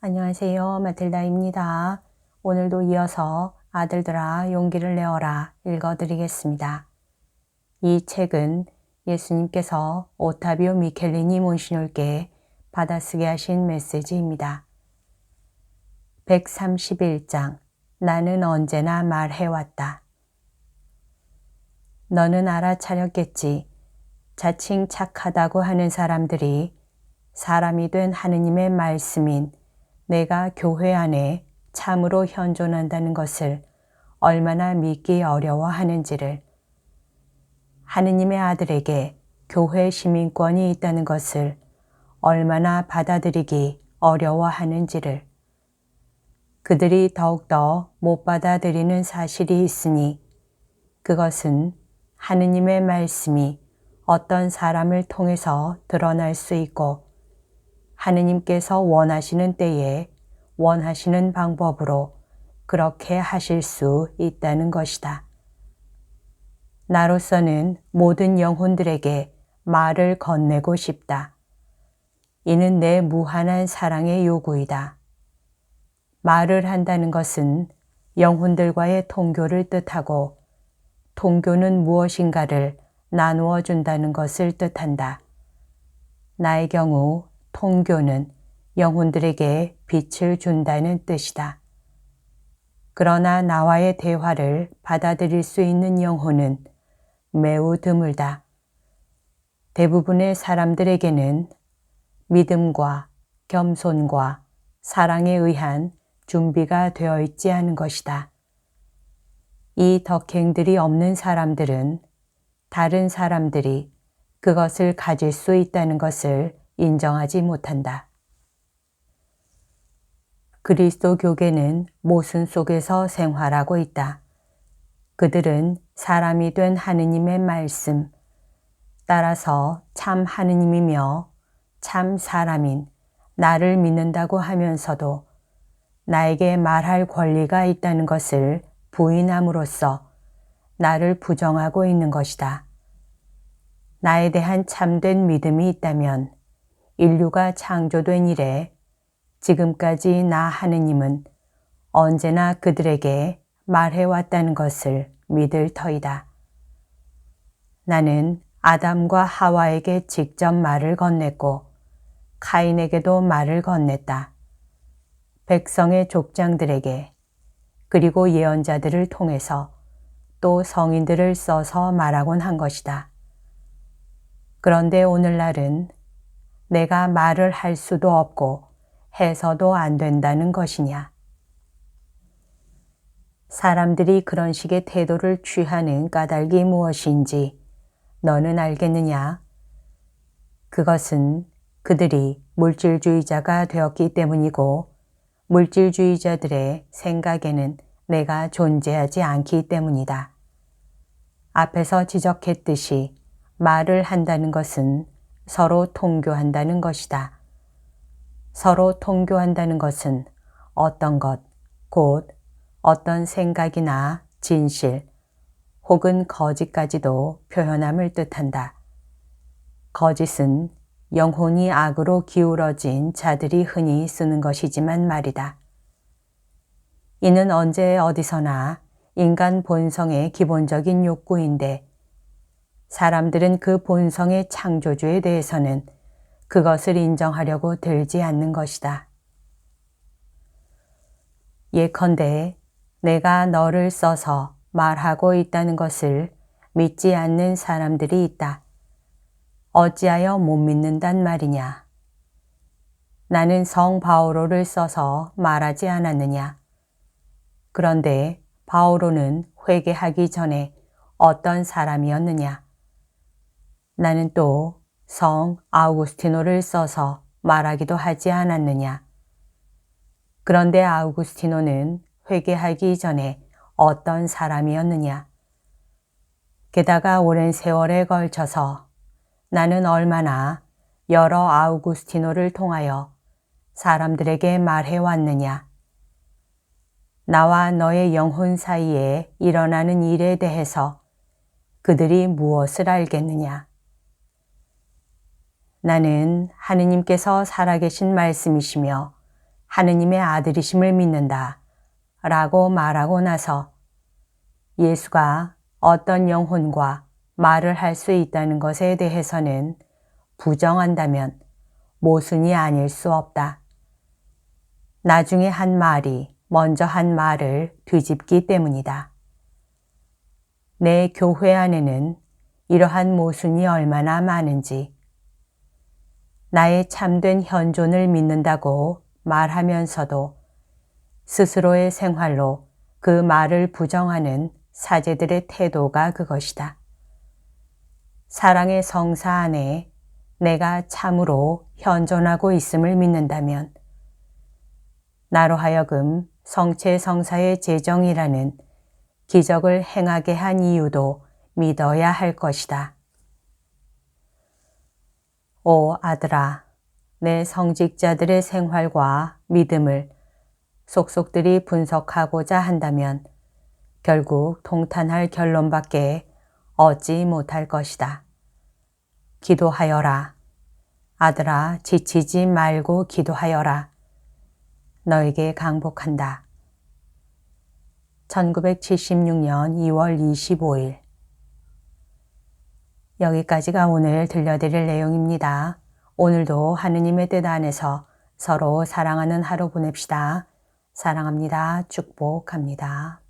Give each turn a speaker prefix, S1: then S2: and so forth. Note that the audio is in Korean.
S1: 안녕하세요. 마틸다입니다. 오늘도 이어서 아들들아 용기를 내어라 읽어드리겠습니다. 이 책은 예수님께서 오타비오 미켈리니 몬시뇰께 받아쓰게 하신 메시지입니다. 131장 나는 언제나 말해왔다. 너는 알아차렸겠지. 자칭 착하다고 하는 사람들이 사람이 된 하느님의 말씀인 내가 교회 안에 참으로 현존한다는 것을 얼마나 믿기 어려워하는지를, 하느님의 아들에게 교회 시민권이 있다는 것을 얼마나 받아들이기 어려워하는지를, 그들이 더욱더 못 받아들이는 사실이 있으니 그것은 하느님의 말씀이 어떤 사람을 통해서 드러날 수 있고 하느님께서 원하시는 때에 원하시는 방법으로 그렇게 하실 수 있다는 것이다. 나로서는 모든 영혼들에게 말을 건네고 싶다. 이는 내 무한한 사랑의 요구이다. 말을 한다는 것은 영혼들과의 통교를 뜻하고 통교는 무엇인가를 나누어 준다는 것을 뜻한다. 나의 경우 통교는 영혼들에게 빛을 준다는 뜻이다. 그러나 나와의 대화를 받아들일 수 있는 영혼은 매우 드물다. 대부분의 사람들에게는 믿음과 겸손과 사랑에 의한 준비가 되어 있지 않은 것이다. 이 덕행들이 없는 사람들은 다른 사람들이 그것을 가질 수 있다는 것을 인정하지 못한다. 그리스도 교계는 모순 속에서 생활하고 있다. 그들은 사람이 된 하느님의 말씀, 따라서 참 하느님이며 참 사람인 나를 믿는다고 하면서도 나에게 말할 권리가 있다는 것을 부인함으로써 나를 부정하고 있는 것이다. 나에 대한 참된 믿음이 있다면 인류가 창조된 이래 지금까지 나 하느님은 언제나 그들에게 말해왔다는 것을 믿을 터이다. 나는 아담과 하와에게 직접 말을 건넸고 카인에게도 말을 건넸다. 백성의 족장들에게 그리고 예언자들을 통해서 또 성인들을 써서 말하곤 한 것이다. 그런데 오늘날은 내가 말을 할 수도 없고 해서도 안 된다는 것이냐. 사람들이 그런 식의 태도를 취하는 까닭이 무엇인지 너는 알겠느냐? 그것은 그들이 물질주의자가 되었기 때문이고 물질주의자들의 생각에는 내가 존재하지 않기 때문이다. 앞에서 지적했듯이 말을 한다는 것은 서로 통교한다는 것이다. 서로 통교한다는 것은 어떤 것, 곧 어떤 생각이나 진실 혹은 거짓까지도 표현함을 뜻한다. 거짓은 영혼이 악으로 기울어진 자들이 흔히 쓰는 것이지만 말이다. 이는 언제 어디서나 인간 본성의 기본적인 욕구인데 사람들은 그 본성의 창조주에 대해서는 그것을 인정하려고 들지 않는 것이다. 예컨대 내가 너를 써서 말하고 있다는 것을 믿지 않는 사람들이 있다. 어찌하여 못 믿는단 말이냐? 나는 성 바오로를 써서 말하지 않았느냐? 그런데 바오로는 회개하기 전에 어떤 사람이었느냐? 나는 또 성 아우구스티노를 써서 말하기도 하지 않았느냐? 그런데 아우구스티노는 회개하기 전에 어떤 사람이었느냐? 게다가 오랜 세월에 걸쳐서 나는 얼마나 여러 아우구스티노를 통하여 사람들에게 말해왔느냐? 나와 너의 영혼 사이에 일어나는 일에 대해서 그들이 무엇을 알겠느냐? 나는 하느님께서 살아계신 말씀이시며 하느님의 아들이심을 믿는다 라고 말하고 나서 예수가 어떤 영혼과 말을 할 수 있다는 것에 대해서는 부정한다면 모순이 아닐 수 없다. 나중에 한 말이 먼저 한 말을 뒤집기 때문이다. 내 교회 안에는 이러한 모순이 얼마나 많은지, 나의 참된 현존을 믿는다고 말하면서도 스스로의 생활로 그 말을 부정하는 사제들의 태도가 그것이다. 사랑의 성사 안에 내가 참으로 현존하고 있음을 믿는다면 나로 하여금 성체 성사의 제정이라는 기적을 행하게 한 이유도 믿어야 할 것이다. 오 아들아, 내 성직자들의 생활과 믿음을 속속들이 분석하고자 한다면 결국 통탄할 결론밖에 얻지 못할 것이다. 기도하여라. 아들아, 지치지 말고 기도하여라. 너에게 강복한다. 1976년 2월 25일. 여기까지가 오늘 들려드릴 내용입니다. 오늘도 하느님의 뜻 안에서 서로 사랑하는 하루 보냅시다. 사랑합니다. 축복합니다.